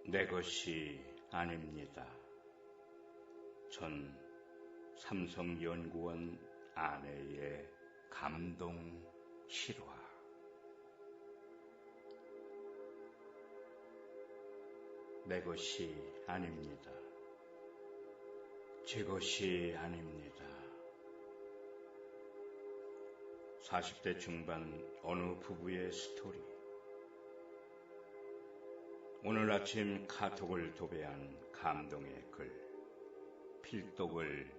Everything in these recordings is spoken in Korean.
내 것이 아닙니다. 전 삼성연구원 아내의 감동 실화. 내 것이 아닙니다. 제 것이 아닙니다. 40대 중반 어느 부부의 스토리. 오늘 아침 카톡을 도배한 감동의 글, 필독을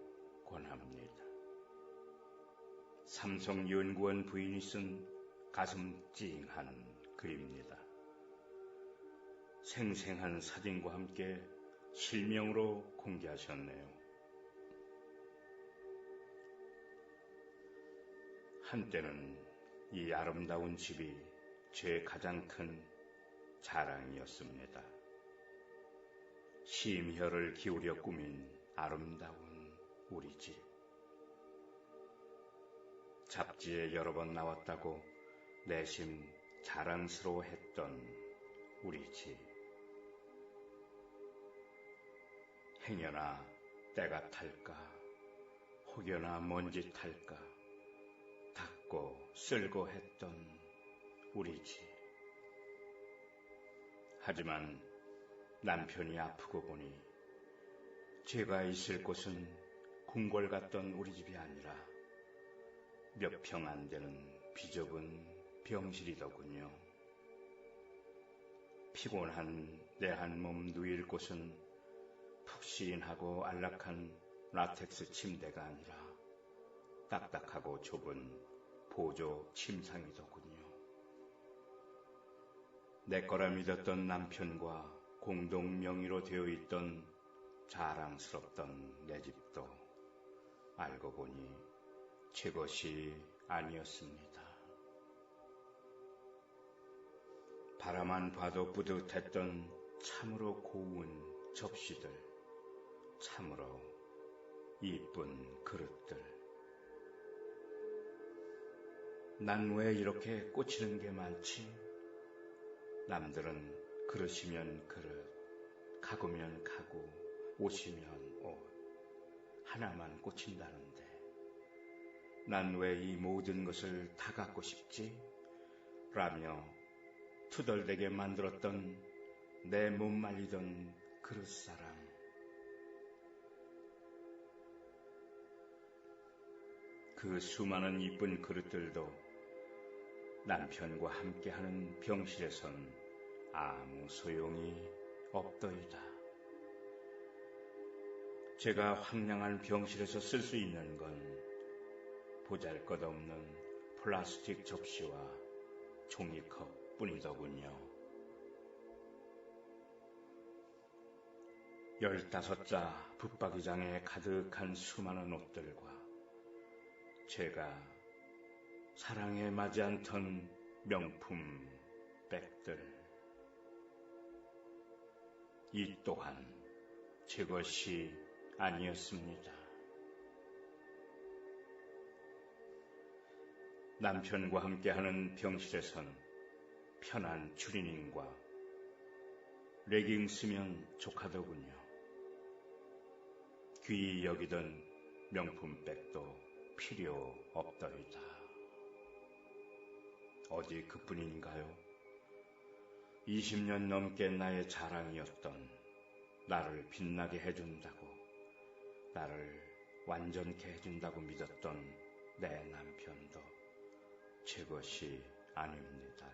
권합니다. 삼성연구원 부인이 쓴 가슴 찡한 글입니다. 생생한 사진과 함께 실명으로 공개하셨네요. 한때는 이 아름다운 집이 제 가장 큰 자랑이었습니다. 심혈을 기울여 꾸민 아름다운 우리 집. 잡지에 여러 번 나왔다고 내심 자랑스러워했던 우리 집. 행여나 때가 탈까, 혹여나 먼지 탈까, 닦고 쓸고 했던 우리 집. 하지만 남편이 아프고 보니 제가 있을 곳은 궁궐 같던 우리 집이 아니라 몇 평 안 되는 비좁은 병실이더군요. 피곤한 내 한 몸 누일 곳은 푹신하고 안락한 라텍스 침대가 아니라 딱딱하고 좁은 보조 침상이더군요. 내 거라 믿었던 남편과 공동 명의로 되어 있던 자랑스럽던 내 집도 알고 보니 제 것이 아니었습니다. 바라만 봐도 뿌듯했던 참으로 고운 접시들, 참으로 이쁜 그릇들. 난 왜 이렇게 꽂히는 게 많지? 남들은 그릇이면 그릇, 가구면 가구, 옷이면 옷, 하나만 꽂힌다는데 난 왜 이 모든 것을 다 갖고 싶지? 라며 투덜대게 만들었던 내 못 말리던 그릇사랑. 그 수많은 이쁜 그릇들도 남편과 함께하는 병실에선 아무 소용이 없더이다. 제가 황량한 병실에서 쓸 수 있는 건 보잘것없는 플라스틱 접시와 종이컵 뿐이더군요. 15자 붙박이장에 가득한 수많은 옷들과 제가 사랑에 맞지 않던 명품 백들. 이 또한 제 것이 아니었습니다. 남편과 함께하는 병실에선 편한 추리닝과 레깅스면 족하더군요. 귀히 여기던 명품백도 필요 없더이다. 어디 그뿐인가요? 20년 넘게 나의 자랑이었던, 나를 빛나게 해준다고, 나를 완전케 해준다고 믿었던 내 남편도 제 것이 아닙니다.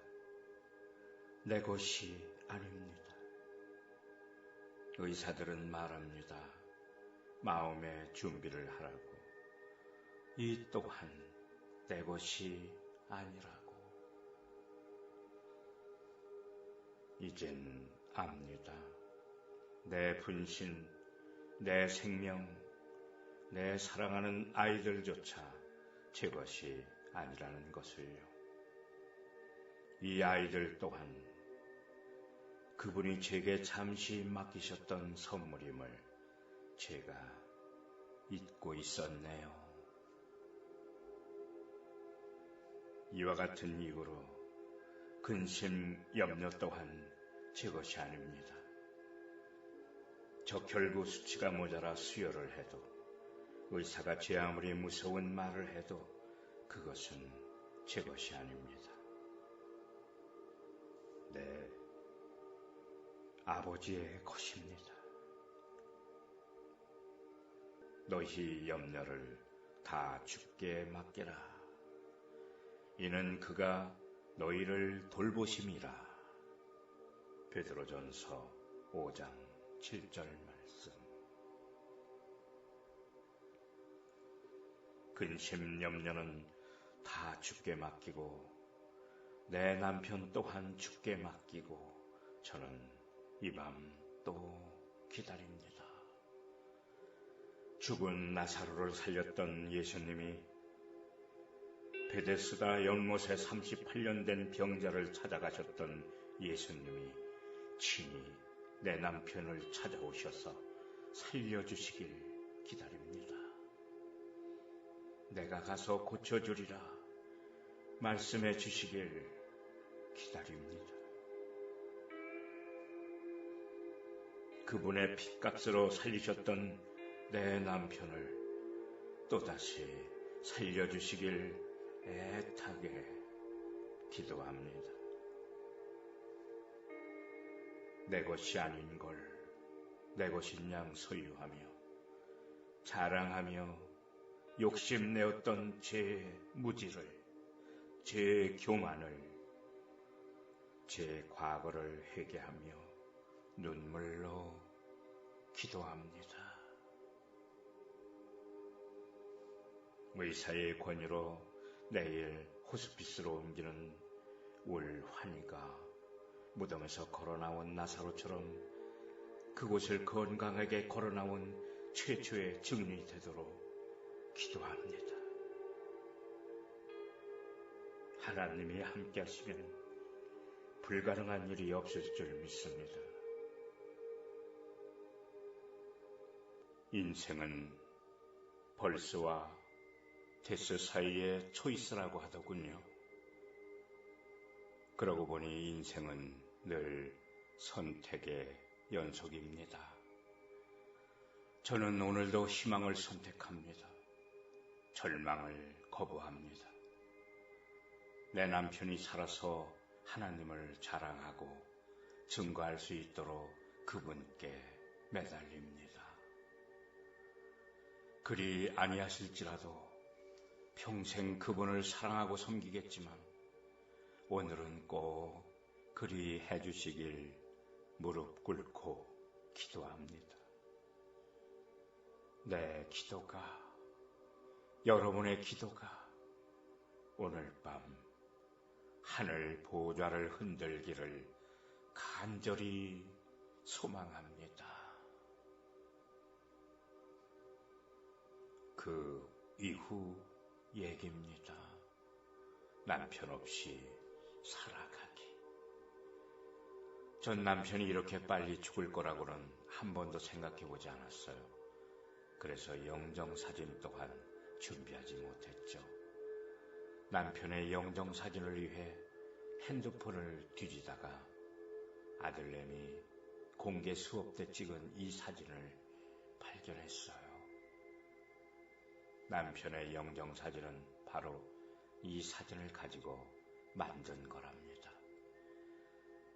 내 것이 아닙니다. 의사들은 말합니다. 마음의 준비를 하라고. 이 또한 내 것이 아니라고. 이젠 압니다. 내 분신, 내 생명, 내 사랑하는 아이들조차 제 것이 아니라는 것을요. 이 아이들 또한 그분이 제게 잠시 맡기셨던 선물임을 제가 잊고 있었네요. 이와 같은 이유로 근심, 염려 또한 제 것이 아닙니다. 적혈구 수치가 모자라 수혈을 해도, 의사가 제 아무리 무서운 말을 해도 그것은 제 것이 아닙니다. 네, 아버지의 것입니다. 너희 염려를 다 주께 맡겨라. 이는 그가 너희를 돌보심이라. 베드로전서 5장 7절 말씀. 근심 염려는 다 주께 맡기고 내 남편 또한 주께 맡기고 저는 이 밤 또 기다립니다. 죽은 나사로를 살렸던 예수님이 베데스다 연못에 38년 된 병자를 찾아가셨던 예수님이 친히 내 남편을 찾아오셔서 살려주시길 기다립니다. 내가 가서 고쳐주리라 말씀해 주시길 기다립니다. 그분의 핏값으로 살리셨던 내 남편을 또다시 살려주시길 애타게 기도합니다. 내 것이 아닌 걸 내 것인 양 소유하며 자랑하며 욕심내었던 제 무지를, 제 교만을, 제 과거를 회개하며 눈물로 기도합니다. 의사의 권유로 내일 호스피스로 옮기는 울 환희가 무덤에서 걸어나온 나사로처럼 그곳을 건강하게 걸어나온 최초의 증인이 되도록 기도합니다. 하나님이 함께 하시면 불가능한 일이 없을 줄 믿습니다. 인생은 벌스와 데스 사이의 초이스라고 하더군요. 그러고 보니 인생은 늘 선택의 연속입니다. 저는 오늘도 희망을 선택합니다. 절망을 거부합니다. 내 남편이 살아서 하나님을 자랑하고 증거할 수 있도록 그분께 매달립니다. 그리 아니하실지라도 평생 그분을 사랑하고 섬기겠지만 오늘은 꼭 그리 해주시길 무릎 꿇고 기도합니다. 내 기도가, 여러분의 기도가 오늘 밤 하늘 보좌를 흔들기를 간절히 소망합니다. 그 이후 얘기입니다. 남편 없이 살아가기. 전 남편이 이렇게 빨리 죽을 거라고는 한 번도 생각해보지 않았어요. 그래서 영정사진 또한 준비하지 못했죠. 남편의 영정사진을 위해 핸드폰을 뒤지다가 아들내미 공개 수업 때 찍은 이 사진을 발견했어요. 남편의 영정사진은 바로 이 사진을 가지고 만든 거랍니다.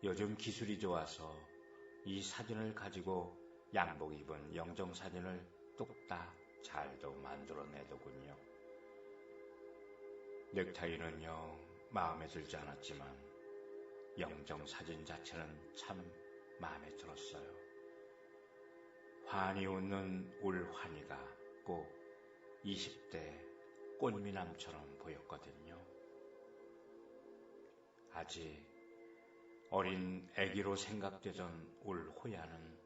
요즘 기술이 좋아서 이 사진을 가지고 양복 입은 영정사진을 뚝딱 잘도 만들어내더군요. 넥타이는요 마음에 들지 않았지만 영정사진 자체는 참 마음에 들었어요. 환히 웃는 울 환희가 꼭 20대 꽃미남처럼 보였거든요. 아직 어린 아기로 생각되던 울 호야는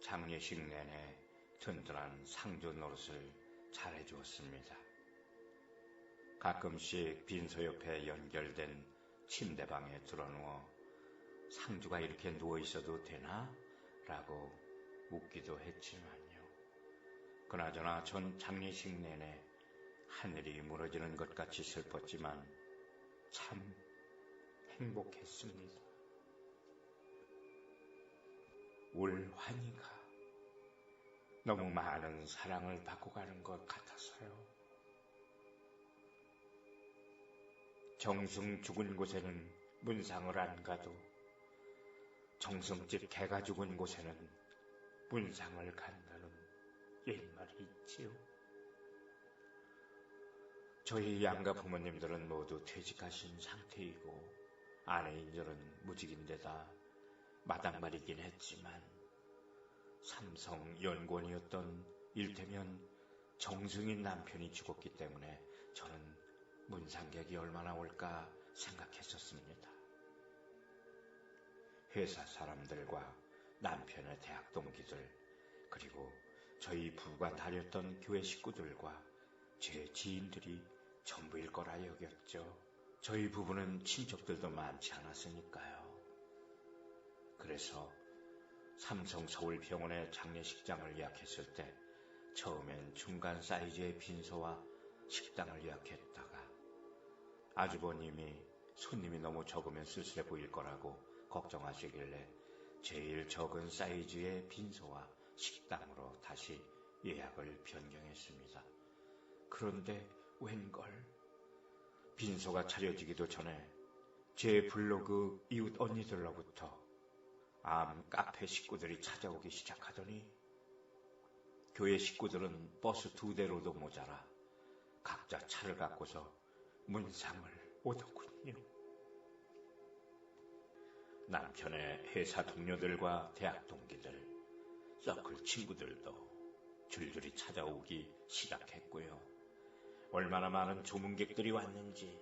장례식 내내 든든한 상주 노릇을 잘해주었습니다. 가끔씩 빈소 옆에 연결된 침대방에 드러누워 상주가 이렇게 누워있어도 되나? 라고 묻기도 했지만요. 그나저나 전 장례식 내내 하늘이 무너지는 것 같이 슬펐지만 참 행복했습니다. 울 환희가 너무 많은 사랑을 받고 가는 것 같아서요. 정승 죽은 곳에는 문상을 안 가도 정승집 개가 죽은 곳에는 문상을 간다는 옛말이 있지요. 저희 양가 부모님들은 모두 퇴직하신 상태이고 아내인 저는 무직인데다 마당말이긴 했지만 삼성 연구원이었던 일테면 정승인 남편이 죽었기 때문에 저는 문상객이 얼마나 올까 생각했었습니다. 회사 사람들과 남편의 대학 동기들, 그리고 저희 부부가 다녔던 교회 식구들과 제 지인들이 전부일 거라 여겼죠. 저희 부부는 친척들도 많지 않았으니까요. 그래서 삼성 서울병원의 장례식장을 예약했을 때 처음엔 중간 사이즈의 빈소와 식당을 예약했다가 아주버님이 손님이 너무 적으면 쓸쓸해 보일 거라고 걱정하시길래 제일 적은 사이즈의 빈소와 식당으로 다시 예약을 변경했습니다. 그런데 웬걸, 빈소가 차려지기도 전에 제 블로그 이웃 언니들로부터 암 카페 식구들이 찾아오기 시작하더니 교회 식구들은 버스 2대로도 모자라 각자 차를 갖고서 문상을 오더군요. 남편의 회사 동료들과 대학 동기들, 서클 친구들도 줄줄이 찾아오기 시작했고요. 얼마나 많은 조문객들이 왔는지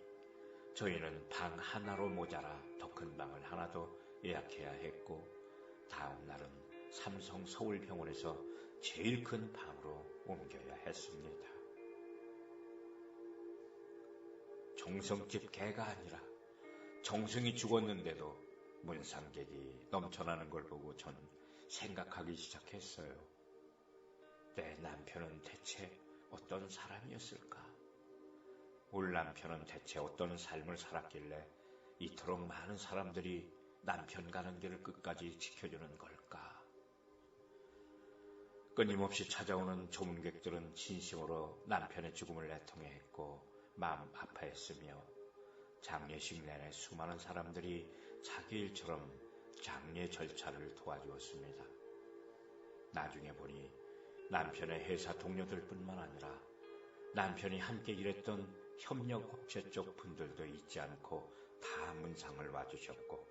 저희는 방 하나로 모자라 더 큰 방을 하나 더 예약해야 했고 다음 날은 삼성 서울병원에서 제일 큰 방으로 옮겨야 했습니다. 정성집 개가 아니라 정승이 죽었는데도 문상객이 넘쳐나는 걸 보고 전 생각하기 시작했어요. 내 남편은 대체 어떤 사람이었을까? 올 남편은 대체 어떤 삶을 살았길래 이토록 많은 사람들이 남편 가는 길을 끝까지 지켜주는 걸까? 끊임없이 찾아오는 조문객들은 진심으로 남편의 죽음을 애통해했고 마음 아파했으며 장례식 내내 수많은 사람들이 자기 일처럼 장례 절차를 도와주었습니다. 나중에 보니 남편의 회사 동료들뿐만 아니라 남편이 함께 일했던 협력업체 쪽 분들도 잊지 않고 다 문상을 와주셨고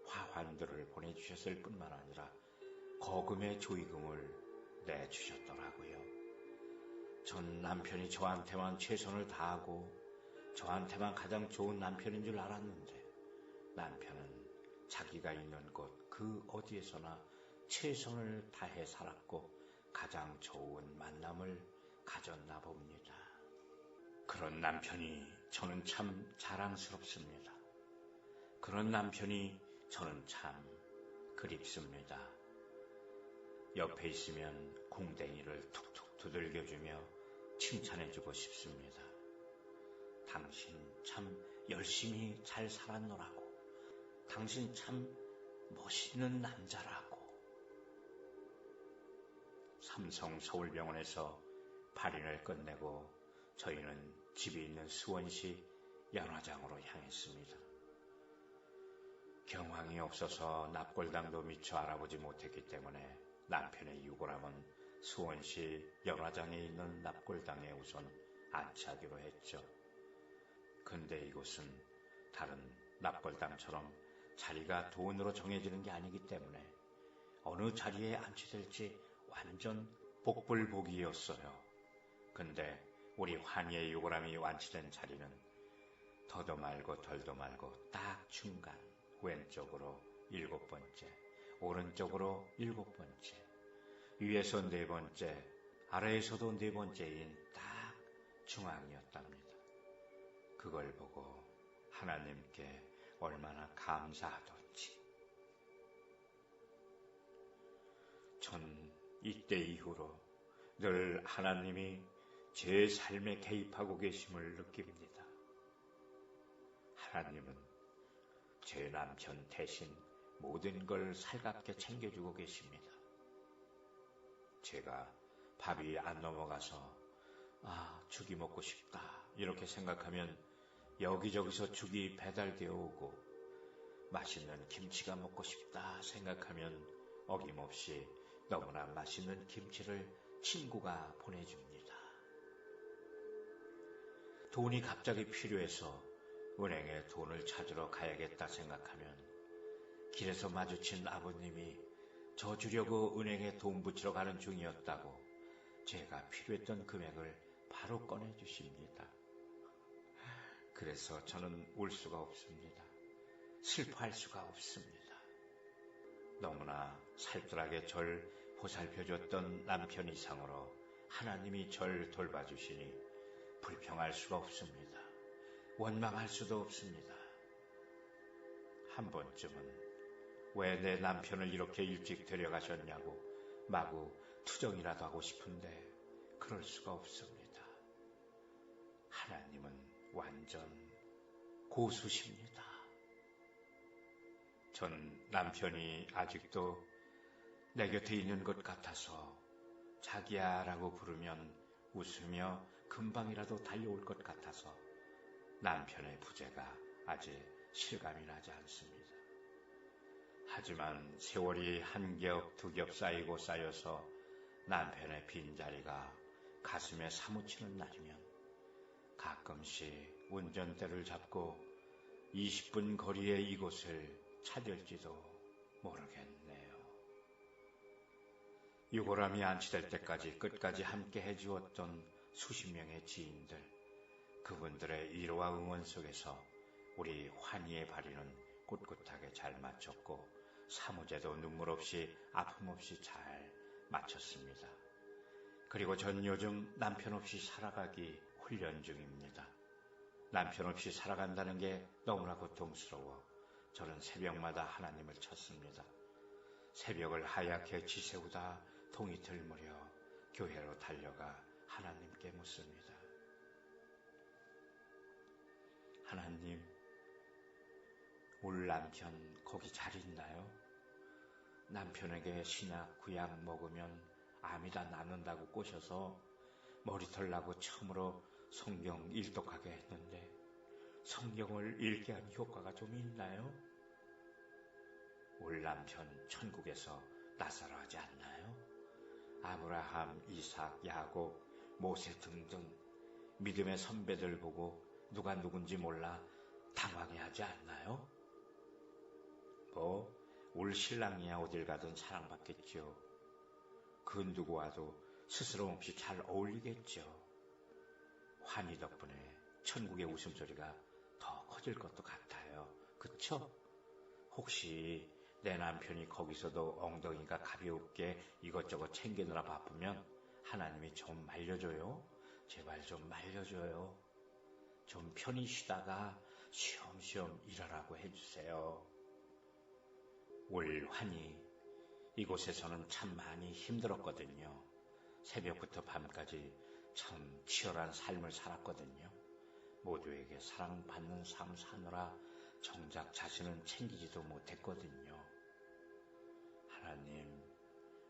화환들을 보내주셨을 뿐만 아니라 거금의 조의금을 내주셨더라고요. 전 남편이 저한테만 최선을 다하고 저한테만 가장 좋은 남편인 줄 알았는데 남편은 자기가 있는 곳 그 어디에서나 최선을 다해 살았고 가장 좋은 만남을 가졌나 봅니다. 그런 남편이 저는 참 자랑스럽습니다. 그런 남편이 저는 참 그립습니다. 옆에 있으면 궁뎅이를 툭툭 두들겨주며 칭찬해주고 싶습니다. 당신 참 열심히 잘 살았노라고. 당신 참 멋있는 남자라고. 삼성 서울병원에서 발인을 끝내고 저희는 집이 있는 수원시 연화장으로 향했습니다. 경황이 없어서 납골당도 미처 알아보지 못했기 때문에 남편의 유골함은 수원시 연화장에 있는 납골당에 우선 안치하기로 했죠. 근데 이곳은 다른 납골당처럼 자리가 돈으로 정해지는 게 아니기 때문에 어느 자리에 안치될지 완전 복불복이었어요. 근데 우리 환희의 유골함이 완치된 자리는 더도 말고 덜도 말고 딱 중간, 왼쪽으로 7번째, 오른쪽으로 7번째, 위에서 4번째, 아래에서도 4번째인 딱 중앙이었답니다. 그걸 보고 하나님께 얼마나 감사하던지. 전 이때 이후로 늘 하나님이 제 삶에 개입하고 계심을 느낍니다. 하나님은 제 남편 대신 모든 걸 살갑게 챙겨주고 계십니다. 제가 밥이 안 넘어가서 죽이 먹고 싶다 이렇게 생각하면 여기저기서 죽이 배달되어 오고, 맛있는 김치가 먹고 싶다 생각하면 어김없이 너무나 맛있는 김치를 친구가 보내줍니다. 돈이 갑자기 필요해서 은행에 돈을 찾으러 가야겠다 생각하면 길에서 마주친 아버님이 저 주려고 은행에 돈 붙이러 가는 중이었다고 제가 필요했던 금액을 바로 꺼내주십니다. 그래서 저는 울 수가 없습니다. 슬퍼할 수가 없습니다. 너무나 살뜰하게 절 보살펴줬던 남편 이상으로 하나님이 절 돌봐주시니 불평할 수가 없습니다. 원망할 수도 없습니다. 한 번쯤은 왜 내 남편을 이렇게 일찍 데려가셨냐고 마구 투정이라도 하고 싶은데 그럴 수가 없습니다. 하나님은 완전 고수십니다. 전 남편이 아직도 내 곁에 있는 것 같아서 자기야 라고 부르면 웃으며 금방이라도 달려올 것 같아서 남편의 부재가 아직 실감이 나지 않습니다. 하지만 세월이 한 겹, 두 겹 쌓이고 쌓여서 남편의 빈자리가 가슴에 사무치는 날이면 가끔씩 운전대를 잡고 20분 거리의 이곳을 찾을지도 모르겠네요. 유골함이 안치될 때까지 끝까지 함께 해주었던 수십 명의 지인들, 그분들의 위로와 응원 속에서 우리 환희의 발휘는 꿋꿋하게 잘 마쳤고 사무제도 눈물 없이 아픔 없이 잘 마쳤습니다. 그리고 전 요즘 남편 없이 살아가기 훈련 중입니다. 남편 없이 살아간다는 게 너무나 고통스러워 저는 새벽마다 하나님을 찾습니다. 새벽을 하얗게 지새우다 동이 들무려 교회로 달려가 하나님께 묻습니다. 하나님, 우리 남편 거기 잘 있나요? 남편에게 신약 구약 먹으면 암이 다 낫는다고 꼬셔서 머리털 나고 처음으로 성경 일독하게 했는데 성경을 읽게 한 효과가 좀 있나요? 우리 남편 천국에서 나사로하지 않나요? 아브라함, 이삭, 야곱, 모세 등등 믿음의 선배들 보고 누가 누군지 몰라 당황해하지 않나요? 우리 신랑이야 어딜 가든 사랑받겠죠. 그 누구와도 스스럼 없이 잘 어울리겠죠. 환희 덕분에 천국의 웃음소리가 더 커질 것도 같아요. 그쵸? 혹시 내 남편이 거기서도 엉덩이가 가볍게 이것저것 챙기느라 바쁘면 하나님이 좀 말려줘요. 제발 좀 말려줘요. 좀 편히 쉬다가 쉬엄쉬엄 일하라고 해주세요. 올 환희 이곳에서는 참 많이 힘들었거든요. 새벽부터 밤까지 참 치열한 삶을 살았거든요. 모두에게 사랑받는 삶 사느라 정작 자신은 챙기지도 못했거든요. 하나님,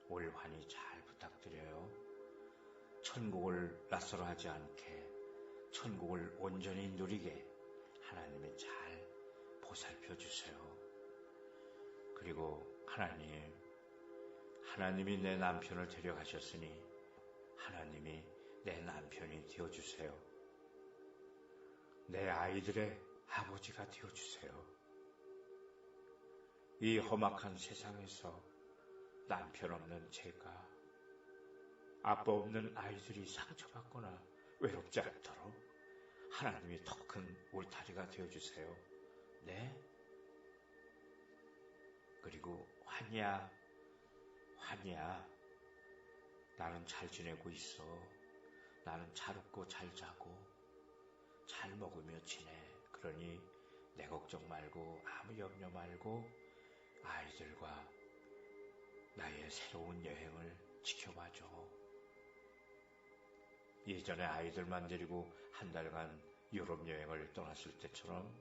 올 환희 잘 부탁드려요. 천국을 낯설어하지 않게, 천국을 온전히 누리게 하나님이 잘 보살펴 주세요. 그리고 하나님이 내 남편을 데려가셨으니 하나님이 내 남편이 되어주세요. 내 아이들의 아버지가 되어주세요. 이 험악한 세상에서 남편 없는 제가, 아빠 없는 아이들이 상처받거나 외롭지 않도록 하나님이 더 큰 울타리가 되어주세요. 네? 그리고 환희야, 나는 잘 지내고 있어. 나는 잘 웃고 잘 자고 잘 먹으며 지내. 그러니 내 걱정 말고 아무 염려 말고 아이들과 나의 새로운 여행을 지켜봐줘. 예전에 아이들만 데리고 한 달간 유럽 여행을 떠났을 때처럼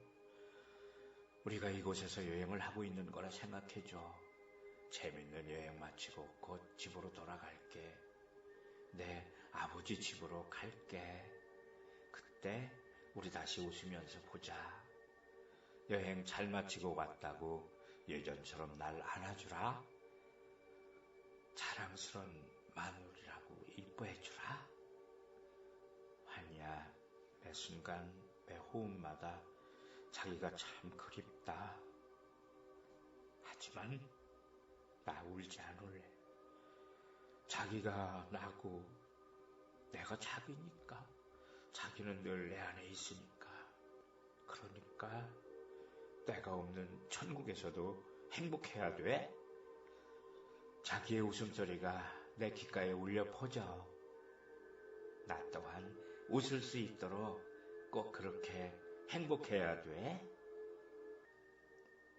우리가 이곳에서 여행을 하고 있는 거라 생각해줘. 재밌는 여행 마치고 곧 집으로 돌아갈게. 내 아버지 집으로 갈게. 그때 우리 다시 웃으면서 보자. 여행 잘 마치고 왔다고 예전처럼 날 안아주라. 자랑스런 마누리라고 이뻐해주라. 환희야, 매 순간 매 호흡마다 자기가 참 그립다. 하지만 나 울지 않을래. 자기가 나고 내가 자기니까. 자기는 늘 내 안에 있으니까. 그러니까 때가 없는 천국에서도 행복해야 돼. 자기의 웃음소리가 내 귓가에 울려 퍼져. 나 또한 웃을 수 있도록 꼭 그렇게 행복해야 돼.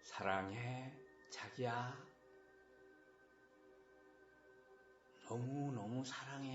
사랑해, 자기야. 너무너무 사랑해.